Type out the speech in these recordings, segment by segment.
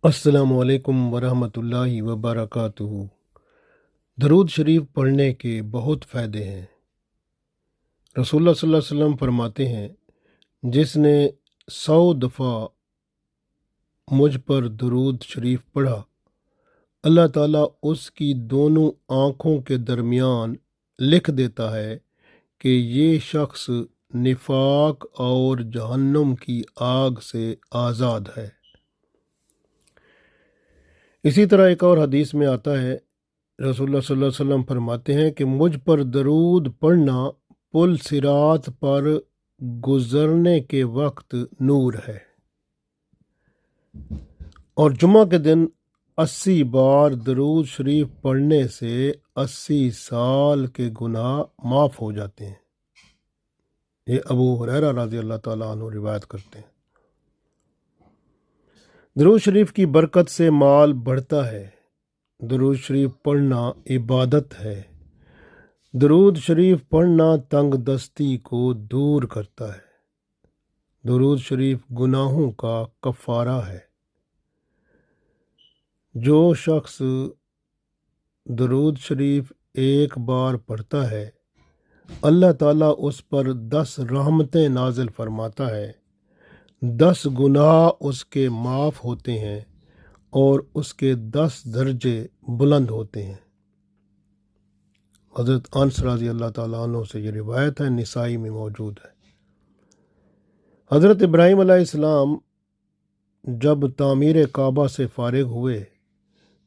السلام علیکم ورحمۃ اللہ وبرکاتہ۔ درود شریف پڑھنے کے بہت فائدے ہیں۔ رسول اللہ صلی اللہ علیہ وسلم فرماتے ہیں، جس نے 100 دفعہ مجھ پر درود شریف پڑھا، اللہ تعالیٰ اس کی دونوں آنکھوں کے درمیان لکھ دیتا ہے کہ یہ شخص نفاق اور جہنم کی آگ سے آزاد ہے۔ اسی طرح ایک اور حدیث میں آتا ہے، رسول اللہ صلی اللہ علیہ وسلم فرماتے ہیں کہ مجھ پر درود پڑھنا پل صراط پر گزرنے کے وقت نور ہے، اور جمعہ کے دن 80 بار درود شریف پڑھنے سے 80 سال کے گناہ معاف ہو جاتے ہیں۔ یہ ابو ہریرہ رضی اللہ تعالیٰ عنہ روایت کرتے ہیں۔ درود شریف کی برکت سے مال بڑھتا ہے۔ درود شریف پڑھنا عبادت ہے۔ درود شریف پڑھنا تنگ دستی کو دور کرتا ہے۔ درود شریف گناہوں کا کفارہ ہے۔ جو شخص درود شریف ایک بار پڑھتا ہے، اللہ تعالیٰ اس پر 10 رحمتیں نازل فرماتا ہے، 10 گناہ اس کے معاف ہوتے ہیں اور اس کے 10 درجے بلند ہوتے ہیں۔ حضرت انس رضی اللہ تعالیٰ عنہ سے یہ روایت ہے، نسائی میں موجود ہے۔ حضرت ابراہیم علیہ السلام جب تعمیر کعبہ سے فارغ ہوئے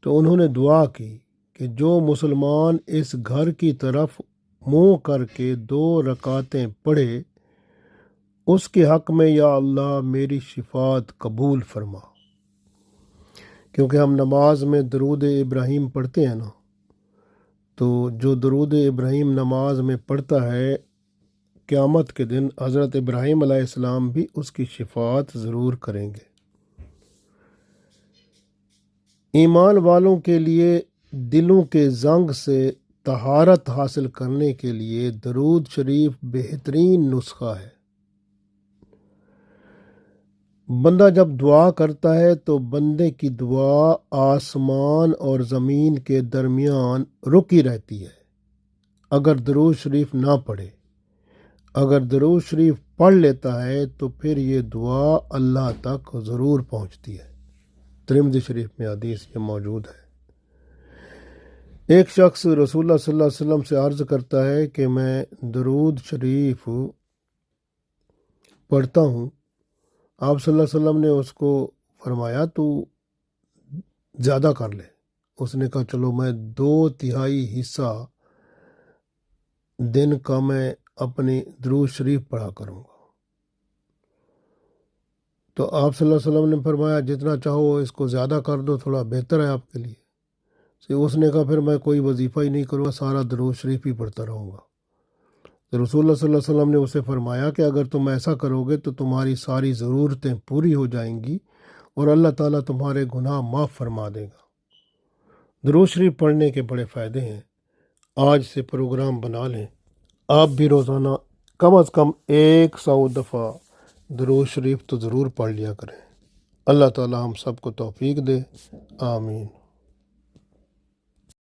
تو انہوں نے دعا کی کہ جو مسلمان اس گھر کی طرف منہ کر کے 2 رکعتیں پڑھے، اس کے حق میں یا اللہ میری شفاعت قبول فرما۔ کیونکہ ہم نماز میں درود ابراہیم پڑھتے ہیں نا، تو جو درود ابراہیم نماز میں پڑھتا ہے، قیامت کے دن حضرت ابراہیم علیہ السلام بھی اس کی شفاعت ضرور کریں گے۔ ایمان والوں کے لیے دلوں کے زنگ سے طہارت حاصل کرنے کے لیے درود شریف بہترین نسخہ ہے۔ بندہ جب دعا کرتا ہے تو بندے کی دعا آسمان اور زمین کے درمیان رکی رہتی ہے اگر درود شریف نہ پڑھے۔ اگر درود شریف پڑھ لیتا ہے تو پھر یہ دعا اللہ تک ضرور پہنچتی ہے۔ ترمذی شریف میں حدیث یہ موجود ہے۔ ایک شخص رسول اللہ صلی اللہ علیہ وسلم سے عرض کرتا ہے کہ میں درود شریف پڑھتا ہوں۔ آپ صلی اللہ علیہ وسلم نے اس کو فرمایا تو زیادہ کر لے۔ اس نے کہا چلو میں 2/3 حصہ دن کا میں اپنی درود شریف پڑھا کروں گا۔ تو آپ صلی اللہ علیہ وسلم نے فرمایا جتنا چاہو اس کو زیادہ کر دو، تھوڑا بہتر ہے آپ کے لیے۔ اس نے کہا پھر میں کوئی وظیفہ ہی نہیں کروں گا، سارا درود شریف ہی پڑھتا رہوں گا۔ تو رسول اللہ صلی اللہ علیہ وسلم نے اسے فرمایا کہ اگر تم ایسا کرو گے تو تمہاری ساری ضرورتیں پوری ہو جائیں گی اور اللہ تعالیٰ تمہارے گناہ معاف فرما دے گا۔ درود شریف پڑھنے کے بڑے فائدے ہیں۔ آج سے پروگرام بنا لیں، آپ بھی روزانہ کم از کم 100 دفعہ درود شریف تو ضرور پڑھ لیا کریں۔ اللہ تعالیٰ ہم سب کو توفیق دے، آمین۔